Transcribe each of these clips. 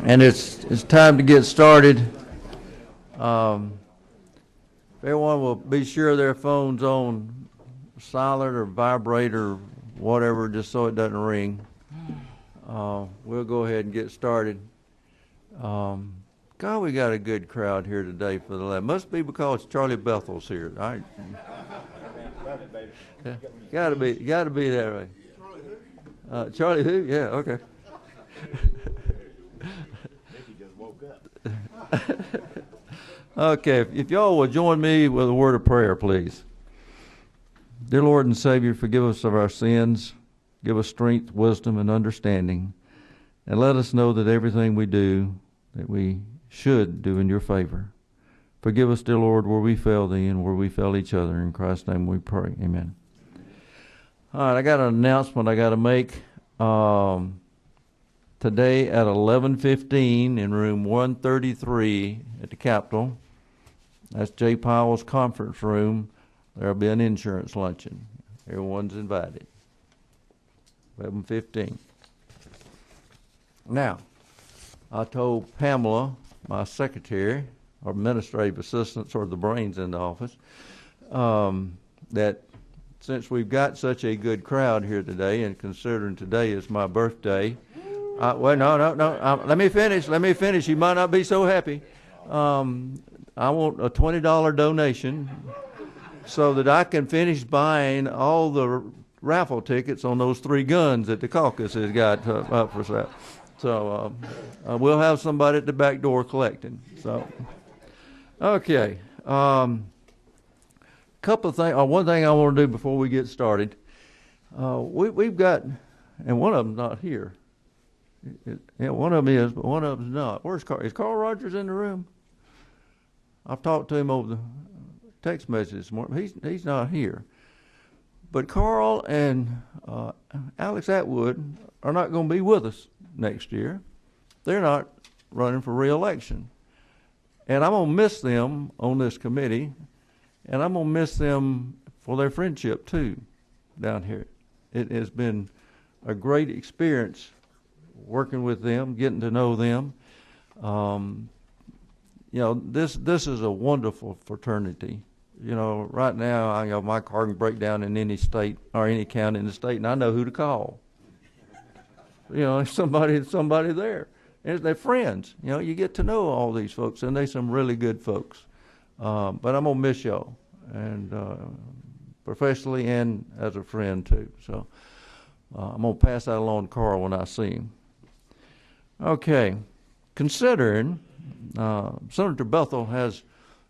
And it's time to get started. Everyone will be sure their phone's on silent or vibrate or whatever, just so it doesn't ring. We'll go ahead and get started. God, we got a good crowd here today for the lab. Must be because Charlie Bethel's here. Yeah, gotta be that way. Charlie who? Yeah, okay. Okay, if y'all will join me with a word of prayer, please. Dear Lord and Savior, forgive us of our sins. Give us strength, wisdom, and understanding. And let us know that everything we do, that we should do in your favor. Forgive us, dear Lord, where we fail thee and where we fail each other. In Christ's name we pray. Amen. All right, I got an announcement I got to make. Today at 11:15 in room 133 at the Capitol. That's Jay Powell's conference room. There'll be an insurance luncheon. Everyone's invited. 11:15. Now, I told Pamela, my secretary, or administrative assistant, sort of the brains in the office, that since we've got such a good crowd here today, and considering today is my birthday, well, no. Let me finish. You might not be so happy. I want a $20 donation so that I can finish buying all the raffle tickets on those 3 guns that the caucus has got up for sale. So we'll have somebody at the back door collecting. So, okay. Couple of things. One thing I want to do before we get started. We've got, and one of them's not here. Yeah, one of them is, but one of them's not. Where's Carl? Is Carl Rogers in the room? I've talked to him over the text message this morning. He's not here. But Carl and Alex Atwood are not going to be with us next year. They're not running for re-election. And I'm going to miss them on this committee, and I'm going to miss them for their friendship, too, down here. It has been a great experience working with them, getting to know them. This is a wonderful fraternity. Right now, my car can break down in any state or any county in the state, and I know who to call. Somebody there. And they're friends. You get to know all these folks, and they're some really good folks. But I'm going to miss y'all, and professionally and as a friend, too. So I'm going to pass that along to Carl when I see him. Okay. Considering Senator Bethel has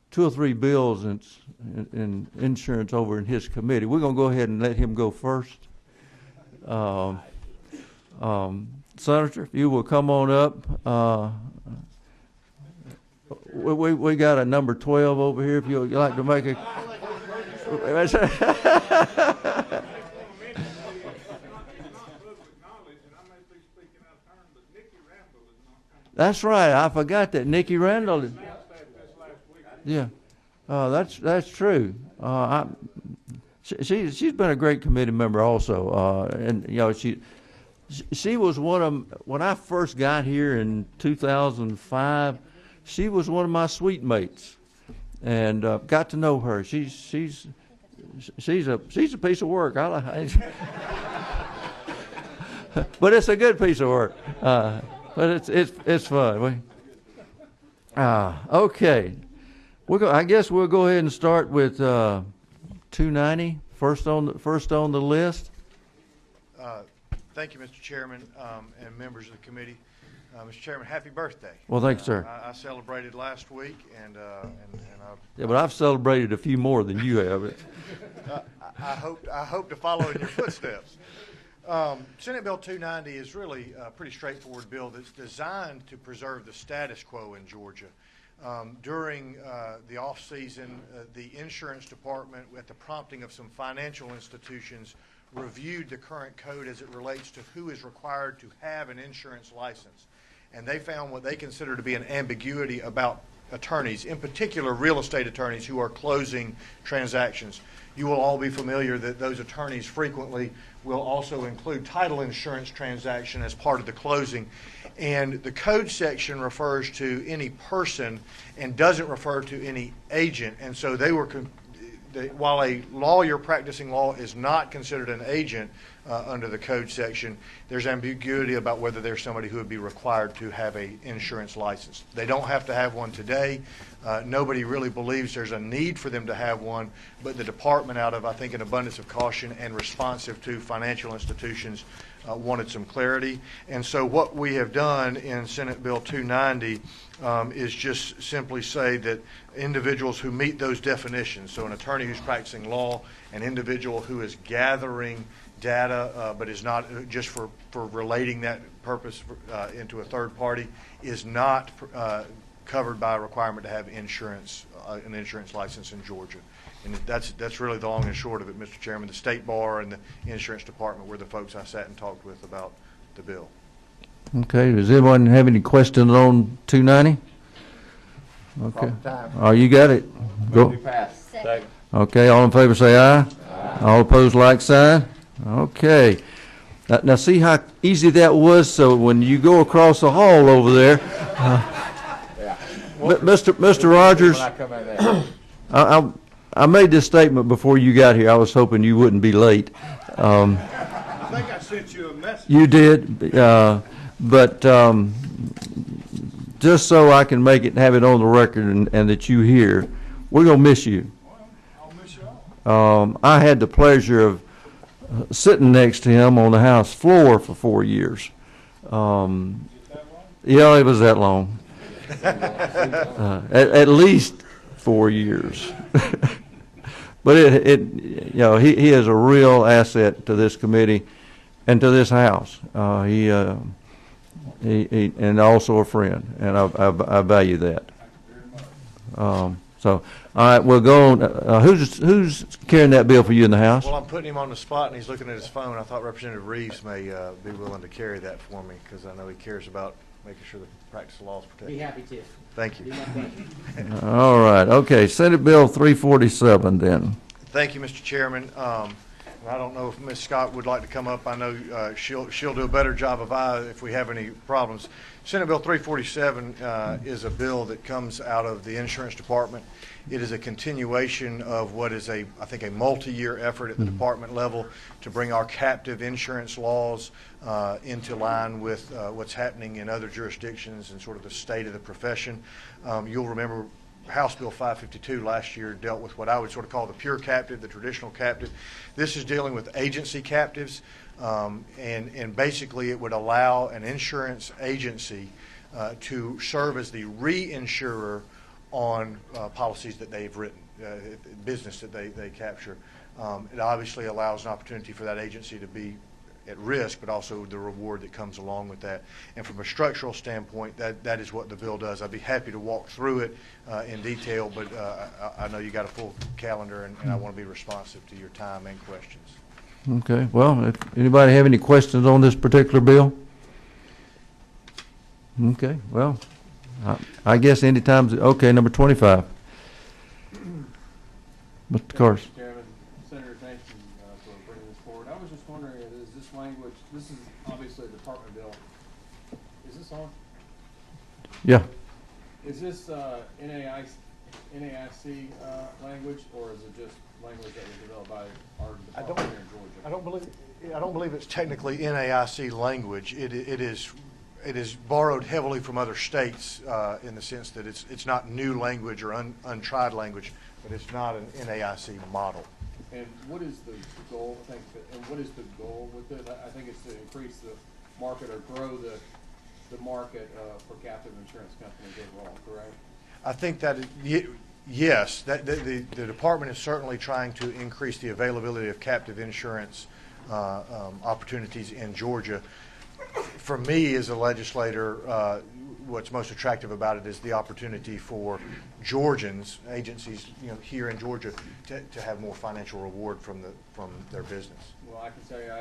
2 or 3 bills in insurance over in his committee, we're going to go ahead and let him go first. Senator, if you will come on up. We got a number 12 over here. If you'd like to make a... That's right. I forgot that Nikki Randall. Yeah, that's true. She's been a great committee member also, and she was one of, when I first got here in 2005. She was one of my suite mates, and got to know her. She's a piece of work. But it's a good piece of work. But it's fun. Okay. I guess we'll go ahead and start with 290 first on the list. Thank you, Mr. Chairman, and members of the committee. Mr. Chairman, happy birthday. Well, thanks, sir. I celebrated last week, and yeah, but I've celebrated a few more than you have. I hope to follow in your footsteps. Senate Bill 290 is really a pretty straightforward bill that's designed to preserve the status quo in Georgia. During the off-season, the insurance department, at the prompting of some financial institutions, reviewed the current code as it relates to who is required to have an insurance license. And they found what they consider to be an ambiguity about attorneys, in particular real estate attorneys who are closing transactions. You will all be familiar that those attorneys frequently will also include title insurance transaction as part of the closing. And the code section refers to any person and doesn't refer to any agent. And so while a lawyer practicing law is not considered an agent under the code section, there's ambiguity about whether there's somebody who would be required to have an insurance license. They don't have to have one today. Nobody really believes there's a need for them to have one, but the department, out of, I think, an abundance of caution and responsive to financial institutions, wanted some clarity. And so what we have done in Senate Bill 290 is just simply say that individuals who meet those definitions, so an attorney who's practicing law, an individual who is gathering data but is not just for relating that purpose into a third party, is not covered by a requirement to have insurance, an insurance license in Georgia. And that's really the long and short of it, Mr. Chairman. The State Bar and the Insurance Department were the folks I sat and talked with about the bill. Okay, does anyone have any questions on 290? Okay. Oh, you got it. Go. Second. Okay, all in favor say aye. All opposed, like sign. Okay. Now see how easy that was? So when you go across the hall over there, Mr. Rogers, I made this statement before you got here. I was hoping you wouldn't be late. I think I sent you a message. You did, but just so I can make it, have it on the record, and that you hear, we're gonna miss you. Well, I'll miss you all. I had the pleasure of sitting next to him on the House floor for 4 years. Yeah, it was that long. At least 4 years. But you know, he is a real asset to this committee and to this House. He and also a friend, and I value that. So, all right, we'll go on. Who's carrying that bill for you in the House? Well, I'm putting him on the spot, and he's looking at his phone. I thought Representative Reeves may be willing to carry that for me, because I know he cares about making sure the practice of law is protected. Be happy to. Thank you. All right, okay, Senate Bill 347 then. Thank you, Mr. Chairman. I don't know if Ms. Scott would like to come up. I know she'll do a better job if we have any problems. Senate Bill 347 is a bill that comes out of the Insurance Department. It is a continuation of what is I think a multi-year effort at the department level to bring our captive insurance laws into line with what's happening in other jurisdictions and sort of the state of the profession. You'll remember House Bill 552 last year dealt with what I would sort of call the pure captive, the traditional captive. This is dealing with agency captives, and basically it would allow an insurance agency to serve as the reinsurer on policies that they've written, business that they capture. It obviously allows an opportunity for that agency to be at risk, but also the reward that comes along with that. And from a structural standpoint, that is what the bill does. I'd be happy to walk through it in detail, but I know you got a full calendar, and I want to be responsive to your time and questions. Okay, well, if anybody have any questions on this particular bill? Okay, well, I guess anytime, okay, number 25. Mr. Carson. Mr. Chairman, Senator, thank you for bringing this forward. I was just wondering, is this language, this is obviously a department bill. Is this on? Yeah. Is this NAIC language, or is it just language that was developed by our department here in Georgia? I don't believe it's technically NAIC language. It is borrowed heavily from other states in the sense that it's not new language or untried language, but it's not an NAIC model. And what is the goal? And what is the goal with it? I think it's to increase the market or grow the market for captive insurance companies overall, correct? I think that yes, the department is certainly trying to increase the availability of captive insurance opportunities in Georgia. For me as a legislator, what's most attractive about it is the opportunity for Georgians, agencies, here in Georgia, to have more financial reward from their business. Well, I can tell you,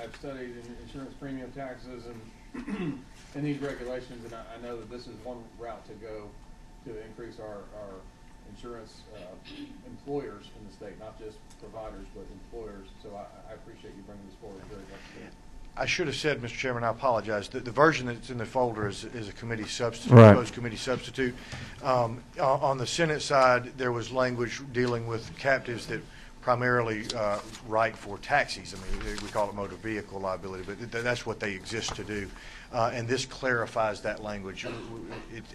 I've studied insurance premium taxes and and these regulations, and I know that this is one route to go to increase our insurance employers in the state, not just providers, but employers. So I appreciate you bringing this forward very much. I should have said, Mr. Chairman, I apologize. The version that's in the folder is a committee substitute, Right. proposed committee substitute. On the Senate side, there was language dealing with captives that primarily write for taxis. I mean, we call it motor vehicle liability, but that's what they exist to do. And this clarifies that language.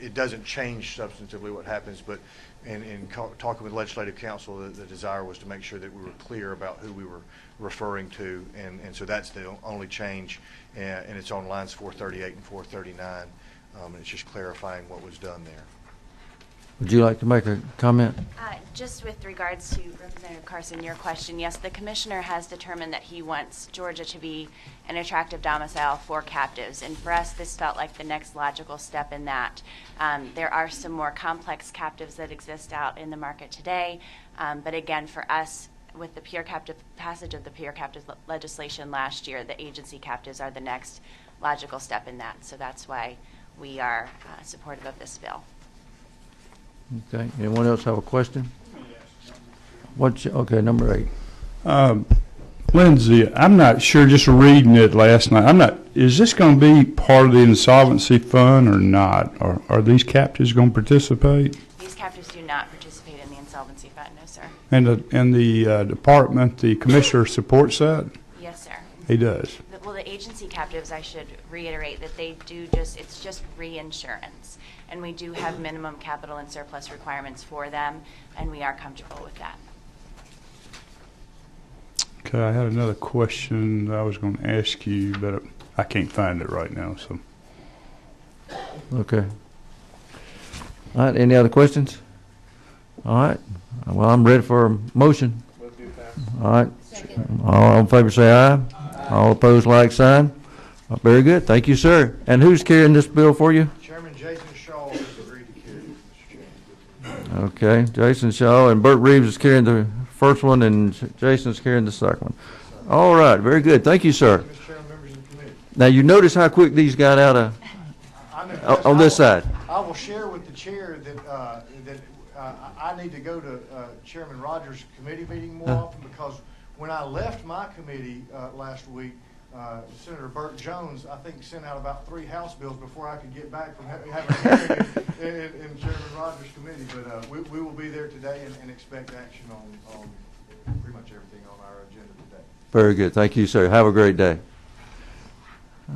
It doesn't change substantively what happens, but in talking with legislative counsel, the desire was to make sure that we were clear about who we were referring to, and so that's the only change, and it's on lines 438 and 439, and it's just clarifying what was done there. Would you like to make a comment? Just with regards to Representative Carson, your question, yes, the commissioner has determined that he wants Georgia to be an attractive domicile for captives, and for us, this felt like the next logical step in that. There are some more complex captives that exist out in the market today, but again, for us, with the pure captive passage of the pure captive legislation last year, the agency captives are the next logical step in that, so that's why we are supportive of this bill. Okay. Anyone else have a question? Okay, number 8. Lindsay, I'm not sure, just reading it last night, is this going to be part of the insolvency fund or not? Or are these captives going to participate? These captives do not participate in the insolvency fund, no, sir. And the department, the commissioner supports that? Yes, sir. He does. Well, the agency captives, I should reiterate that they do it's just reinsurance. And we do have minimum capital and surplus requirements for them, and we are comfortable with that. Okay, I had another question I was going to ask you, but I can't find it right now. So. Okay. All right, any other questions? All right. Well, I'm ready for a motion. All right. Second. All in favor say aye. All opposed, like sign. Very good. Thank you, sir. And who's carrying this bill for you? Chairman Jason Shaw has agreed to carry it, Mr. Chairman. Okay, Jason Shaw, and Bert Reeves is carrying the first one, and Jason's carrying the second one. All right, very good. Thank you, sir. Mr. Chairman, members of the committee. Now, you notice how quick these got out of on this side. I will share with the chair that I need to go to Chairman Rogers' committee meeting more often, because when I left my committee last week, Senator Burt Jones, I think, sent out about 3 House bills before I could get back from having a hearing in Chairman Rogers' committee. But we will be there today and expect action on pretty much everything on our agenda today. Very good. Thank you, sir. Have a great day.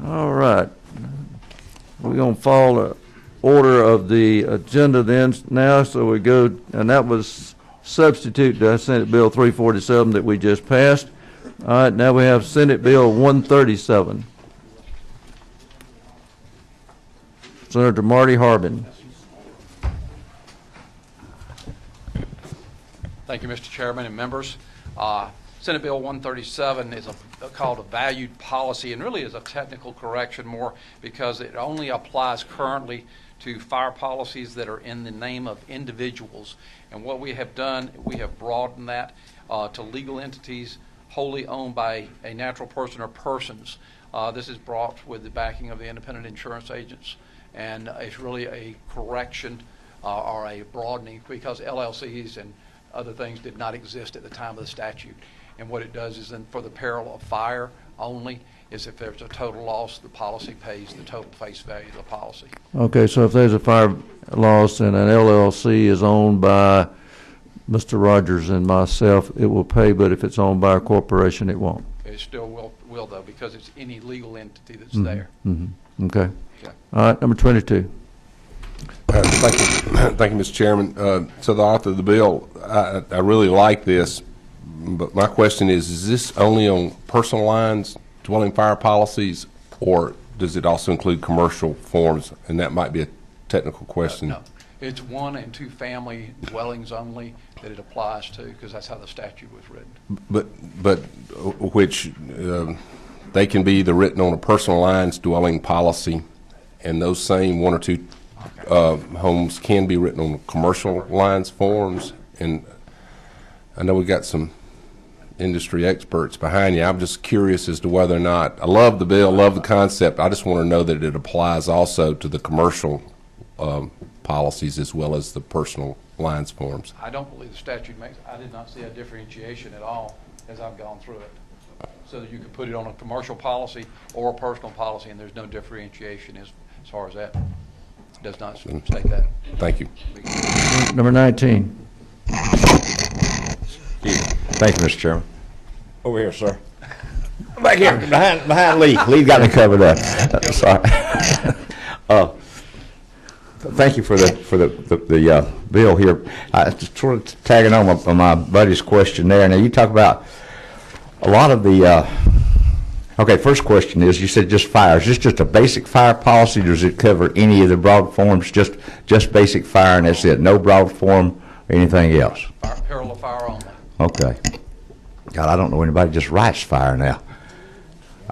All right. We're going to follow the order of the agenda then now. So we go, and that was substitute to Senate Bill 347 that we just passed. All right, now we have Senate Bill 137. Senator Marty Harbin. Thank you, Mr. Chairman and members. Senate Bill 137 is called a valued policy, and really is a technical correction more because it only applies currently to fire policies that are in the name of individuals. And what we have done, we have broadened that to legal entities wholly owned by a natural person or persons. This is brought with the backing of the independent insurance agents, and it's really a correction or a broadening, because LLCs and other things did not exist at the time of the statute. And what it does is then, for the peril of fire only, is if there's a total loss, the policy pays the total face value of the policy. Okay, so if there's a fire loss and an LLC is owned by Mr. Rogers and myself, it will pay, but if it's owned by a corporation, it won't. It still will though, because it's any legal entity that's there. Mm-hmm. Okay. Okay. All right, number 22. Thank you, thank you, Mr. Chairman. So the author of the bill, I really like this, but my question is this only on personal lines, dwelling fire policies, or does it also include commercial forms? And that might be a technical question. No, it's 1 and 2 family dwellings only that it applies to, because that's how the statute was written. But which they can be either written on a personal lines dwelling policy, and those same 1 or 2 homes can be written on commercial lines forms. And I know we got some industry experts behind you. I'm just curious as to whether or not, I love the bill, love the concept. I just want to know that it applies also to the commercial policies as well as the personal lines forms. I don't believe the statute makes, I did not see a differentiation at all as I've gone through it. So that you could put it on a commercial policy or a personal policy, and there's no differentiation as far as that. It does not state that. Thank you. Number 19. Thank you, Mr. Chairman. Over here, sir. Back here, behind Lee. Lee got me covered up. Sorry. Thank you for the bill here. I just sort of tagging on my buddy's question there. Now, you talk about a lot of the, okay, first question is, you said just fire. Is this just a basic fire policy, or does it cover any of the broad forms, just basic fire, and that's it? No broad form or anything else? Peril of fire only. Okay. God, I don't know anybody just writes fire now.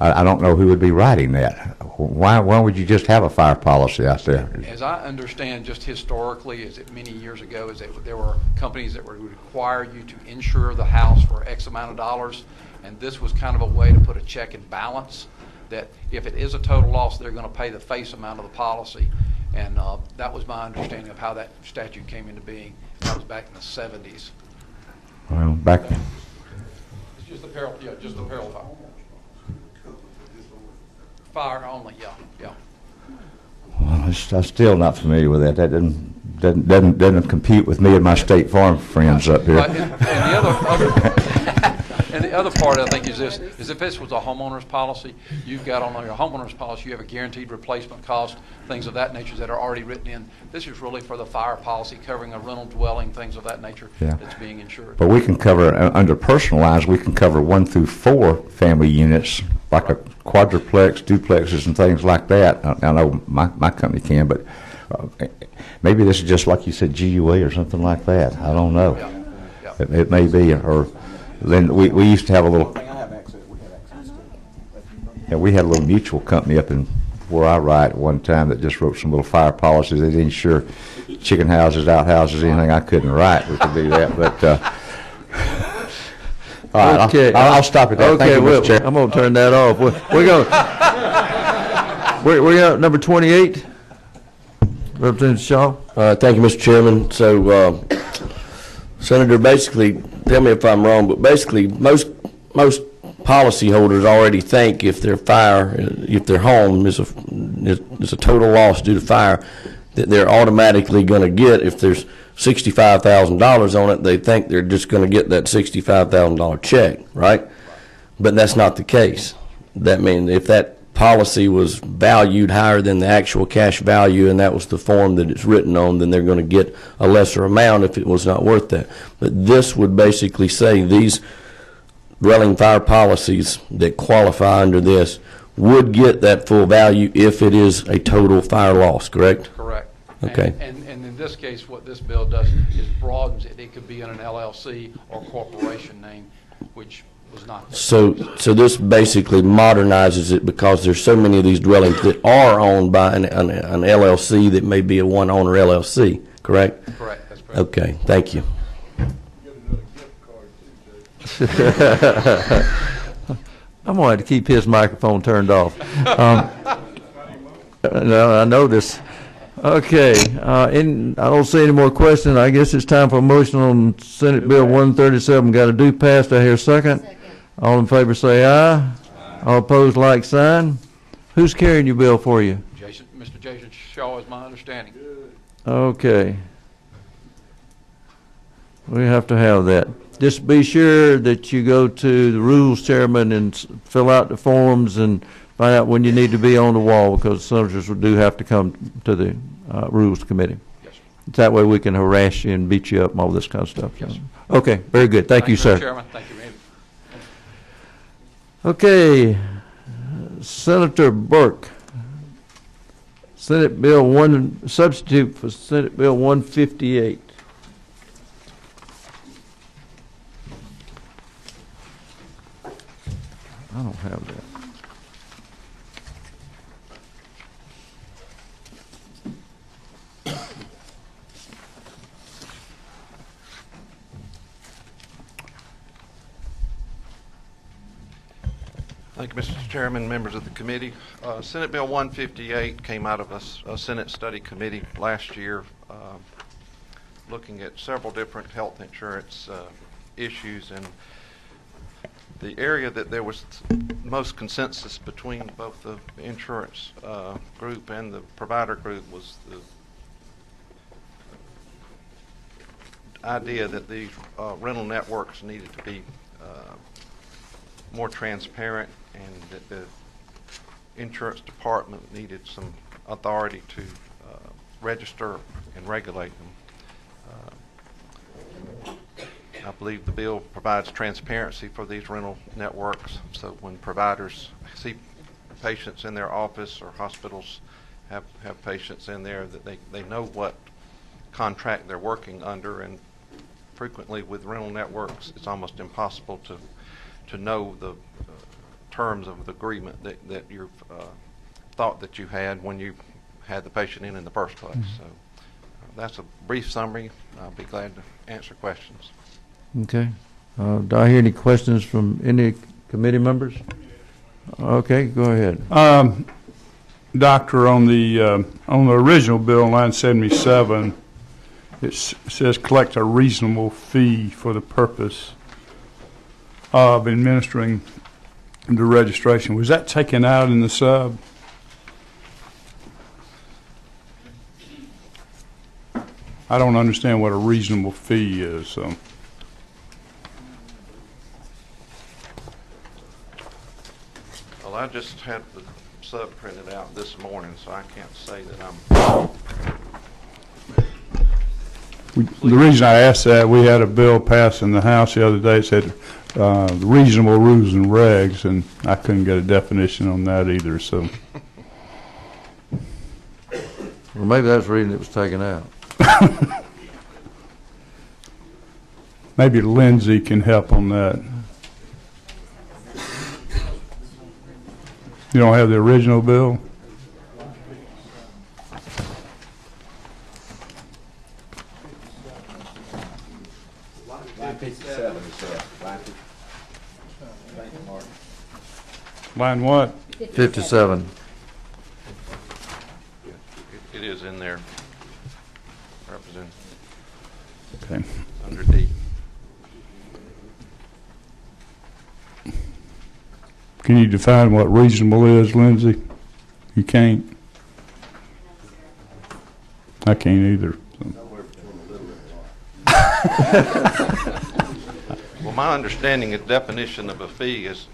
I don't know who would be writing that. Why would you just have a fire policy out there? As I understand, just historically, is it many years ago, is that there were companies that would require you to insure the house for X amount of dollars, and this was kind of a way to put a check and balance that if it is a total loss, they're going to pay the face amount of the policy. And that was my understanding of how that statute came into being. That was back in the 70s. Well, back It's just the peril, yeah, just the peril fire. Fire only, yeah. well, I'm still not familiar with that. That doesn't compute with me and my State Farm friends up here. But and the other part, I think, is this: is if this was a homeowner's policy, you've got on your homeowner's policy, you have a guaranteed replacement cost, things of that nature that are already written in. This is really for the fire policy, covering a rental dwelling, things of that nature that's being insured. But we can cover, under personal lines, we can cover 1 through 4 family units, like a quadruplex, duplexes, and things like that. I know my company can, but maybe this is just like you said, GUA or something like that. I don't know. Yeah. It may be, or then we used to have a little. Yeah, we had a little mutual company up in where I write at one time that just wrote some little fire policies. They didn't insure chicken houses, outhouses, anything I couldn't write. We could do that, but. All right, Okay. I'll stop at that. Okay, Thank you, Mr. Chair. I'm going to turn that off. We're going. We're at number 28. Representative Shaw. Thank you, Mr. Chairman. So, Senator, basically, tell me if I'm wrong, but basically, most policyholders already think if their home is a total loss due to fire, that they're automatically going to get, if there's $65,000 on it, they think they're just going to get that $65,000 check, right? But that's not the case. That means if that policy was valued higher than the actual cash value, and that was the form that it's written on, then they're going to get a lesser amount if it was not worth that. But this would basically say these dwelling fire policies that qualify under this would get that full value if it is a total fire loss, correct? Correct. Okay. And in this case, what this bill does is broadens it. It could be in an LLC or corporation name, which was not. So this basically modernizes it because there's so many of these dwellings that are owned by an LLC that may be a one-owner LLC, correct? Correct, that's correct. Okay, thank you. I'm going to have to keep his microphone turned off. No, I know this. Okay, I don't see any more questions. I guess it's time for a motion on Senate Bill 137. Got to do pass. Do I hear a second? All in favor say aye. All opposed, like sign. Who's carrying your bill for you? Mr. Jason Shaw is my understanding. Okay. We have to have that. Just be sure that you go to the rules chairman and fill out the forms and find out when you need to be on the wall, because senators do have to come to the rules committee. Yes, sir. That way we can harass you and beat you up and all this kind of stuff. Yes, sir. Okay, very good. Thank you, Mr. sir. Chairman. Thank you, Randy. Okay, Senator Burke. Senate Bill 1, substitute for Senate Bill 158. I don't have that. Thank you, Mr. Chairman, members of the committee. Senate Bill 158 came out of a Senate study committee last year. looking at several different health insurance issues, and the area that there was most consensus between both the insurance group and the provider group was the idea that these rental networks needed to be more transparent, and that the insurance department needed some authority to register and regulate them. I believe the bill provides transparency for these rental networks, so when providers see patients in their office, or hospitals have patients in there, that they know what contract they're working under. And frequently with rental networks, it's almost impossible to know the terms of the agreement that you thought that you had when you had the patient in the first place. So that's a brief summary. I'll be glad to answer questions. Okay. Do I hear any questions from any committee members? Okay, go ahead. Doctor, on the original bill, line 77, it says collect a reasonable fee for the purpose of administering the registration. Was that taken out in the sub? I don't understand what a reasonable fee is, so. Well, I just had the sub printed out this morning, so I can't say that I'm... The reason I asked that, we had a bill passed in the House the other day that said reasonable rules and regs, and I couldn't get a definition on that either, so. Well, maybe that's the reason it was taken out. Maybe Lindsay can help on that. You don't have the original bill? Line what? 57. It is in there, Representative, Okay. under D. Can you define what reasonable is, Lindsay? You can't? I can't either. Well, my understanding of the definition of a fee is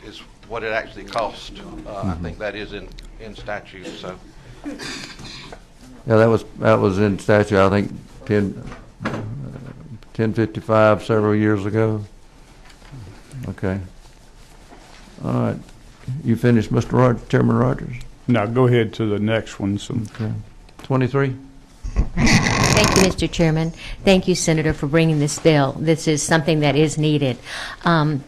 what it actually costs. I think that is in statute, so. Yeah, that was in statute, I think, 1055 several years ago. Okay. All right. You finished, Mr. Chairman Rogers? Now go ahead to the next one. So. Okay. 23. Thank you, Mr. Chairman. Thank you, Senator, for bringing this bill. This is something that is needed. In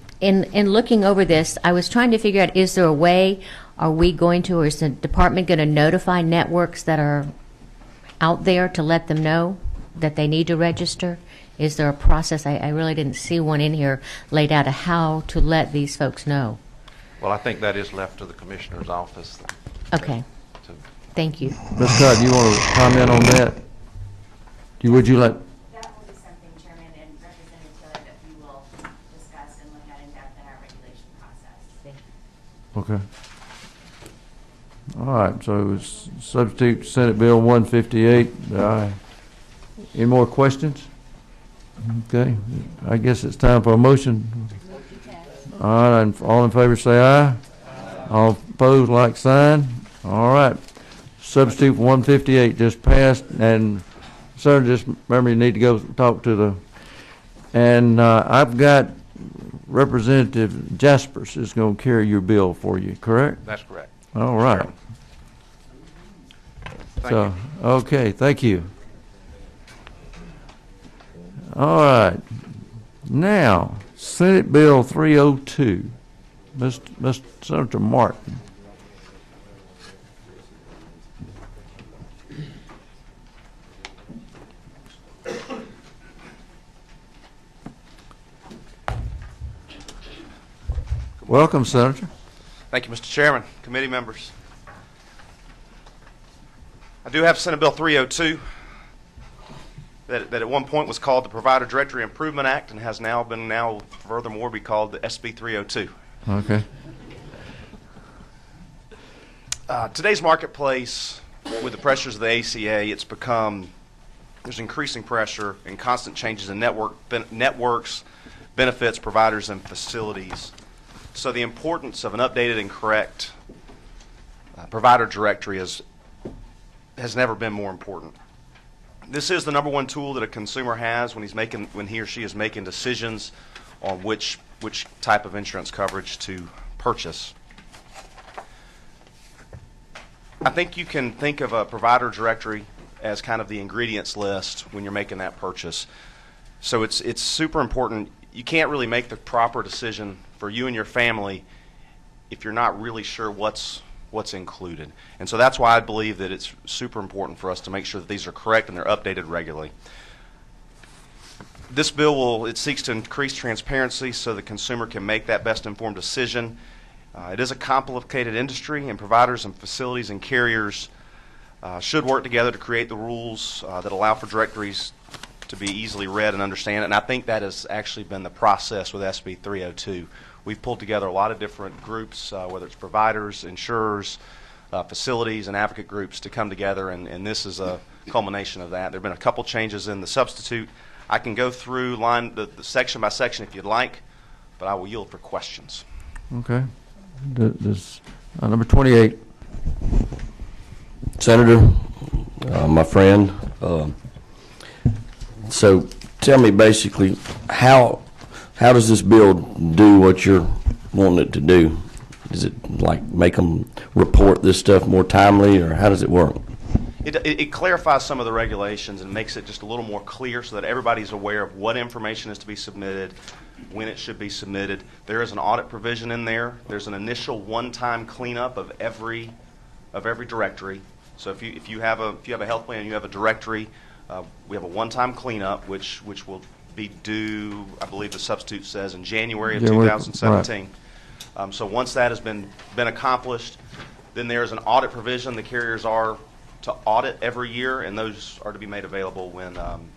looking over this, I was trying to figure out, is there a way, are we going to, or is the department going to notify networks that are out there to let them know that they need to register? Is there a process? I really didn't see one in here laid out of how to let these folks know. Well, I think that is left to the Commissioner's office. Okay. Thank you. Ms. Todd, you want to comment on that? Would you like? That will be something, Chairman and Representative Taylor, that we will discuss and look at in depth in our regulation process. Okay. All right, so it's substitute Senate Bill 158. Any more questions? Okay, I guess it's time for a motion. All right, and all in favor say aye. All opposed, like sign. All right, substitute 158 just passed, and sir, just remember you need to go talk to the, and I've got Representative Jaspers is going to carry your bill for you, correct? That's correct. All right. Thank you. Okay, thank you. All right. Now, Senate Bill 302, Mr. Senator Martin. Welcome, Senator. Thank you, Mr. Chairman, committee members. I do have Senate Bill 302. that at one point was called the Provider Directory Improvement Act and has now furthermore be called the SB 302. Okay. Today's marketplace, with the pressures of the ACA, there's increasing pressure and constant changes in networks, benefits, providers, and facilities. So the importance of an updated and correct provider directory has never been more important. This is the #1 tool that a consumer has when he or she is making decisions on which type of insurance coverage to purchase. I think you can think of a provider directory as kind of the ingredients list when you're making that purchase. So it's super important. You can't really make the proper decision for you and your family if you're not really sure what's included. And so that's why I believe that it's super important for us to make sure that these are correct and they're updated regularly. This bill seeks to increase transparency so the consumer can make that best informed decision. It is a complicated industry, and providers and facilities and carriers should work together to create the rules that allow for directories to be easily read and understand. And I think that has actually been the process with SB 302. We've pulled together a lot of different groups, whether it's providers, insurers, facilities, and advocate groups to come together, and this is a culmination of that. There have been a couple changes in the substitute. I can go through the section by section if you'd like, but I will yield for questions. Okay. This, number 28. Senator, my friend, so tell me basically how does this bill do what you're wanting it to do? Does it like make them report this stuff more timely, or how does it work? It clarifies some of the regulations and makes it just a little more clear so that everybody's aware of what information is to be submitted, when it should be submitted. There is an audit provision in there. There's an initial one-time cleanup of every directory. So if you have a health plan and you have a directory, we have a one-time cleanup which will be due, I believe the substitute says, in January of 2017. Right. So once that has been accomplished, then there is an audit provision. The carriers are to audit every year, and those are to be made available when, and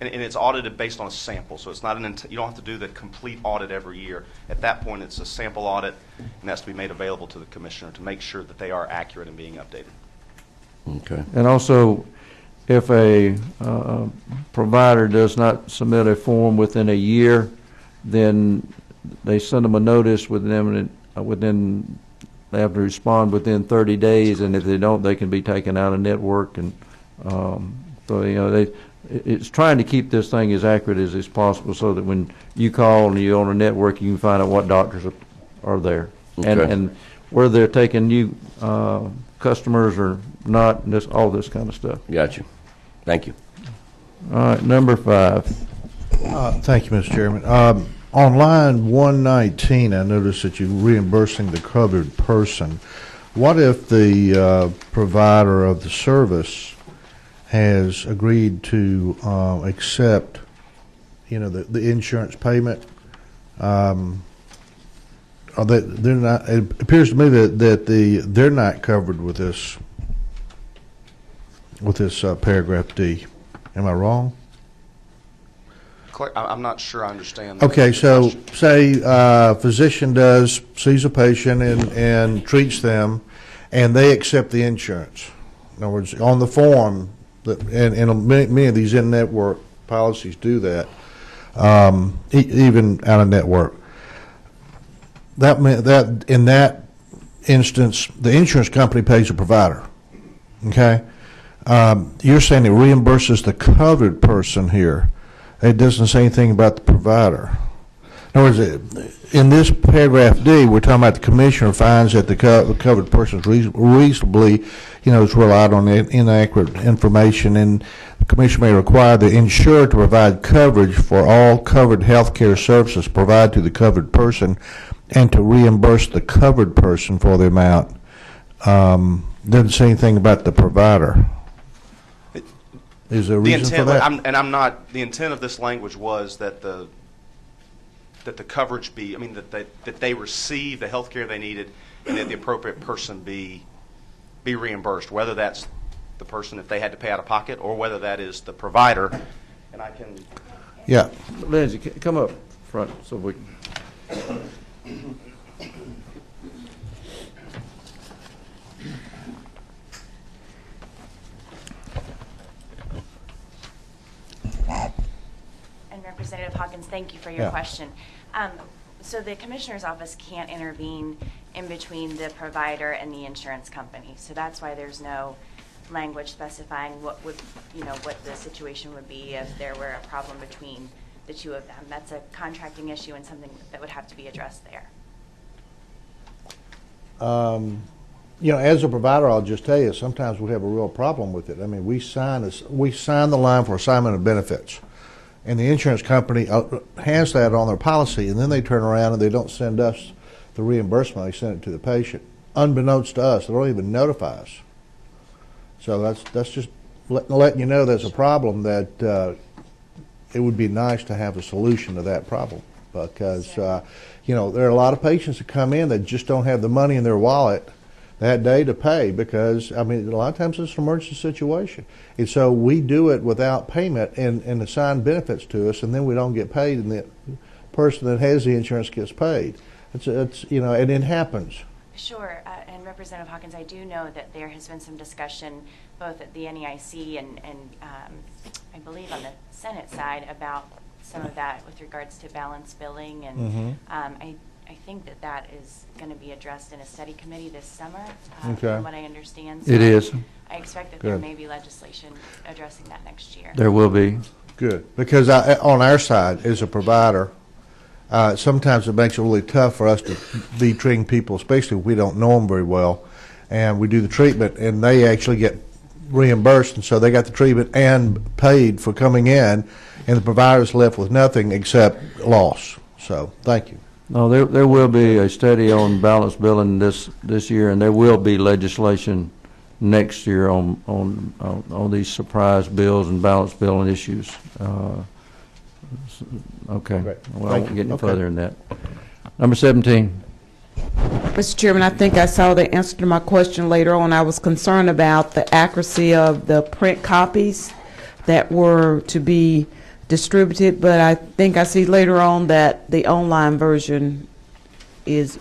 it's audited based on a sample. So it's not you don't have to do the complete audit every year. At that point, it's a sample audit, and that's to be made available to the commissioner to make sure that they are accurate and being updated. Okay. And also, if a provider does not submit a form within a year, then they send them a notice they have to respond within 30 days, and if they don't, they can be taken out of network. And so it's trying to keep this thing as accurate as is possible, so that when you call and you're on a network, you can find out what doctors are there, okay, and where they're taking new customers or not, and all this kind of stuff. Got you. Thank you. All right, number 5. Thank you, Mr. Chairman. On line 119, I noticed that you're reimbursing the covered person. What if the provider of the service has agreed to accept, the insurance payment? They're not. It appears to me that they're not covered with this paragraph D. Am I wrong? I'm not sure I understand. Okay, so say a physician sees a patient and treats them, and they accept the insurance. In other words, on the form, and many of these in-network policies do that, even out of network. That in that instance, the insurance company pays the provider. Okay, you're saying it reimburses the covered person here. It doesn't say anything about the provider. In other words, in this paragraph D, we're talking about the commissioner finds that the covered person is reasonably, has relied on inaccurate information, and the commissioner may require the insurer to provide coverage for all covered health care services provided to the covered person, and to reimburse the covered person for the amount. Doesn't say anything about the provider. Is there a reason for that? The intent of this language was that the coverage be, that they receive the health care they needed, and that the appropriate person be reimbursed, whether that's the person if they had to pay out of pocket, or whether that is the provider. And I can. Yeah. Lindsay, come up front so we can. And Representative Hawkins, thank you for your question. So the Commissioner's Office can't intervene in between the provider and the insurance company. So that's why there's no language specifying what would, what the situation would be if there were a problem between the two of them. That's a contracting issue and something that would have to be addressed there. As a provider, I'll just tell you, sometimes we have a real problem with it. I mean, we sign the line for assignment of benefits, and the insurance company has that on their policy, and then they turn around and they don't send us the reimbursement. They send it to the patient, unbeknownst to us. They don't even notify us. So that's just letting you know there's a problem, that it would be nice to have a solution to that problem, because there are a lot of patients that come in that just don't have the money in their wallet that day to pay, because a lot of times it's an emergency situation, and so we do it without payment and assign benefits to us, and then we don't get paid, and the person that has the insurance gets paid. And it happens. Sure, and Representative Hawkins, I do know that there has been some discussion both at the NEIC and I believe on the Senate side about some of that with regards to balance billing, and I think that is going to be addressed in a study committee this summer, from what I understand. So it is. I expect that there may be legislation addressing that next year. There will be. Good, because on our side, as a provider, sometimes it makes it really tough for us to be treating people, especially if we don't know them very well, and we do the treatment, and they actually get reimbursed, and so they got the treatment and paid for coming in, and the provider's left with nothing except loss. So, thank you. No, there will be a study on balance billing this year, and there will be legislation next year on these surprise bills and balance billing issues. Okay. Great. Well, I won't get any further than that. Number 17. Mr. Chairman, I think I saw the answer to my question later on. I was concerned about the accuracy of the print copies that were to be distributed, but I think I see later on that the online version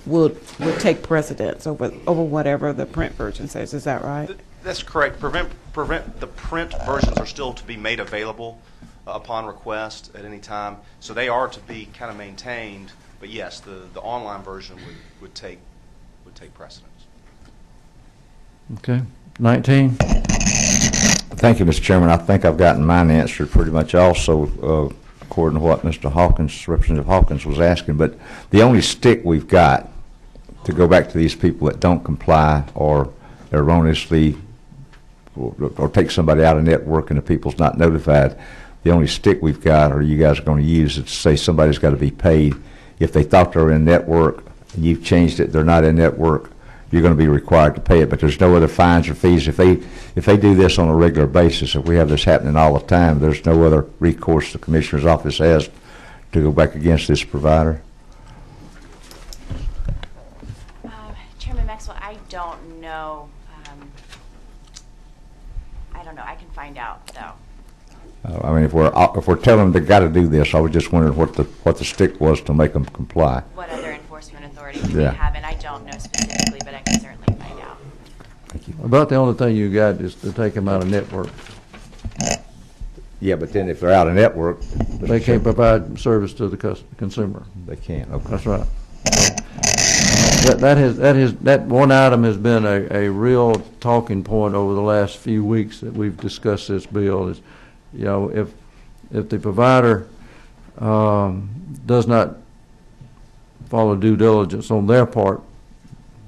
would take precedence over whatever the print version says. Is that right? That's correct. The print versions are still to be made available upon request at any time, so they are to be kind of maintained. But yes, the online version would take precedence. Okay. 19. Thank you, Mr. Chairman. I think I've gotten mine answered pretty much also, according to what Mr. Hawkins, Representative Hawkins, was asking. But the only stick we've got to go back to these people that don't comply or erroneously or take somebody out of network and the people's not notified, the only stick we've got, or you guys are going to use, is to say somebody's got to be paid. If they thought they were in network and you've changed it, they're not in network, you're going to be required to pay it. But there's no other fines or fees. If they do this on a regular basis, if we have this happening all the time, there's no other recourse the Commissioner's Office has to go back against this provider. Chairman Maxwell, I don't know. I don't know. I can find out, though. If we're telling them they got to do this, I was just wondering what the stick was to make them comply. What other enforcement authority do we have? And I don't know specifically, but I can certainly find out. Thank you. About the only thing you got is to take them out of network. Yeah, but then if they're out of network, they can't provide service to the consumer. They can't. Okay. That's right. That one item has been a real talking point over the last few weeks that we've discussed this bill. Is, if the provider does not follow due diligence on their part,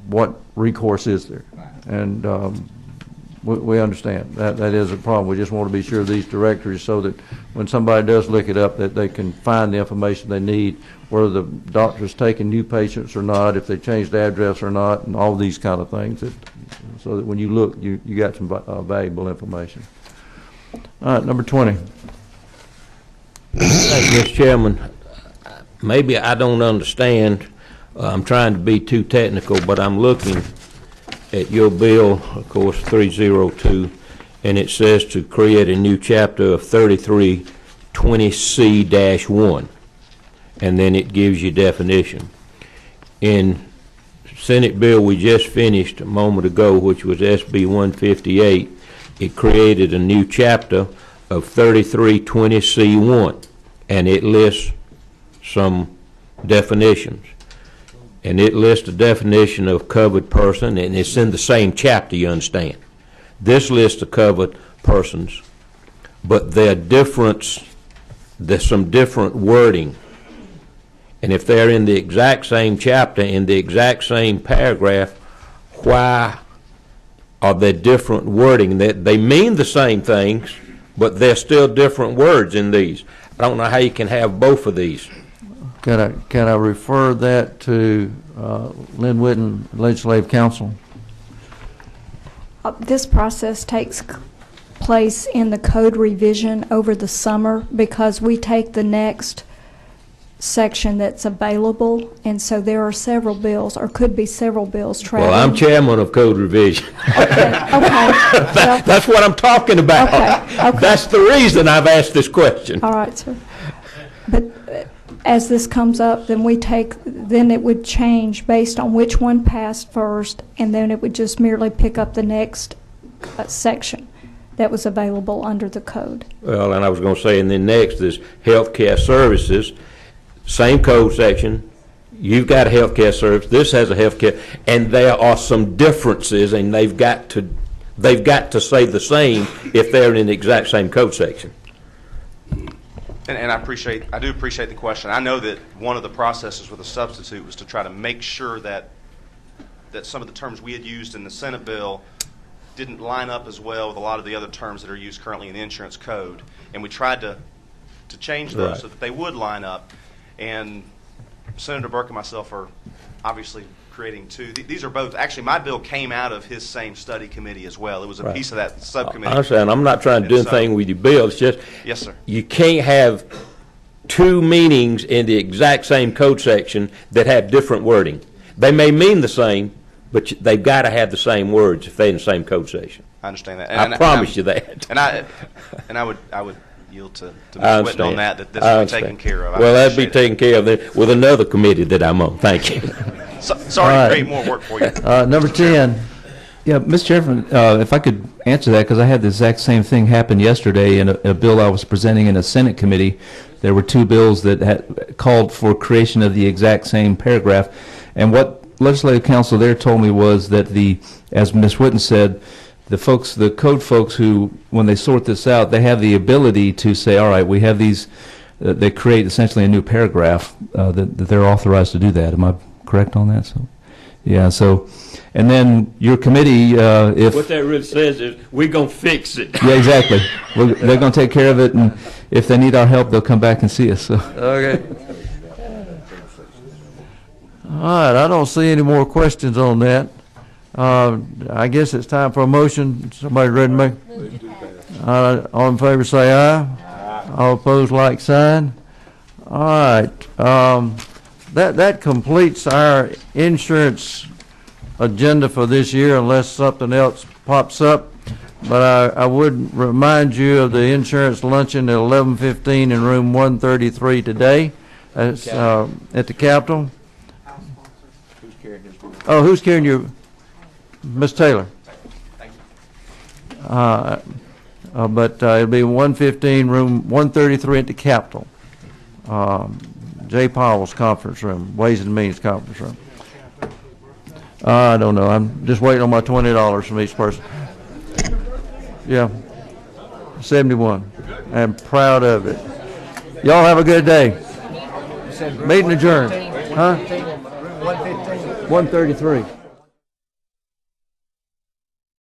what recourse is there? And we understand that is a problem. We just want to be sure of these directories so that when somebody does look it up, that they can find the information they need, whether the doctor's taking new patients or not, if they changed the address or not, and all these kind of things, so that when you look, you got some valuable information. All right, number 20. Thank you, Mr. Chairman. Maybe I don't understand. I'm trying to be too technical, but I'm looking at your bill, of course, 302, and it says to create a new chapter of 3320C-1, and then it gives you definition. In Senate bill we just finished a moment ago, which was SB 158, it created a new chapter of 3320C1, and it lists some definitions. And it lists the definition of covered person, and it's in the same chapter, you understand. This lists the covered persons, but there's some different wording. And if they're in the exact same chapter, in the exact same paragraph, why are there different wording? They mean the same things, but they're still different words in these. I don't know how you can have both of these. Can I refer that to Lynn Whitten, Legislative Counsel? This process takes place in the code revision over the summer because we take the next section that's available, and so there are several bills, or could be several bills traveling. Well, I'm chairman of code revision. Okay. That's what I'm talking about. Okay. That's the reason I've asked this question. All right, sir. But as this comes up, then it would change based on which one passed first, and then it would just merely pick up the next section that was available under the code. Well, and I was going to say, and then next is healthcare services, same code section. You've got a healthcare service. This has a healthcare, and there are some differences, and they've got to say the same if they're in the exact same code section. And I do appreciate the question. I know that one of the processes with a substitute was to try to make sure that some of the terms we had used in the Senate bill didn't line up as well with a lot of the other terms that are used currently in the insurance code. And we tried to change those so that they would line up. And Senator Burke and myself are obviously creating two. These are both, actually my bill came out of his same study committee as well. It was a piece of that subcommittee. I understand. I'm not trying to do anything with your bill. It's just, yes, sir. You can't have two meanings in the exact same code section that have different wording. They may mean the same, but they've got to have the same words if they're in the same code section. I understand that. I promise you that. And I would yield to Ms. Whitten on that this will be taken care of. Well, that'd be taken care of with another committee that I'm on. Thank you. Sorry to create more work for you. Number 10. Yeah, Mr. Chairman, if I could answer that, because I had the exact same thing happen yesterday in a bill I was presenting in a Senate committee. There were two bills that had called for creation of the exact same paragraph, and what Legislative Counsel there told me was that as Ms. Whitten said, the code folks who, when they sort this out, they have the ability to say, all right, we have these, they create essentially a new paragraph that they're authorized to do that. Am I correct on that? So, yeah, so, and then your committee, if... What that really says is, we're going to fix it. Yeah, exactly. They're going to take care of it, and if they need our help, they'll come back and see us. So. Okay. All right, I don't see any more questions on that. I guess it's time for a motion. Somebody ready to make? All in favor say aye. All opposed, like sign. All right. That completes our insurance agenda for this year, unless something else pops up. But I would remind you of the insurance luncheon at 11:15 in room 133 today. That's at the Capitol. Who's carrying this? Oh, who's carrying your? Ms. Taylor. Thank you. But it'll be 115, room 133 at the Capitol. Jay Powell's conference room, Ways and Means conference room. I don't know. I'm just waiting on my $20 from each person. Yeah. 71. I'm proud of it. Y'all have a good day. Meeting adjourned. Huh? 133.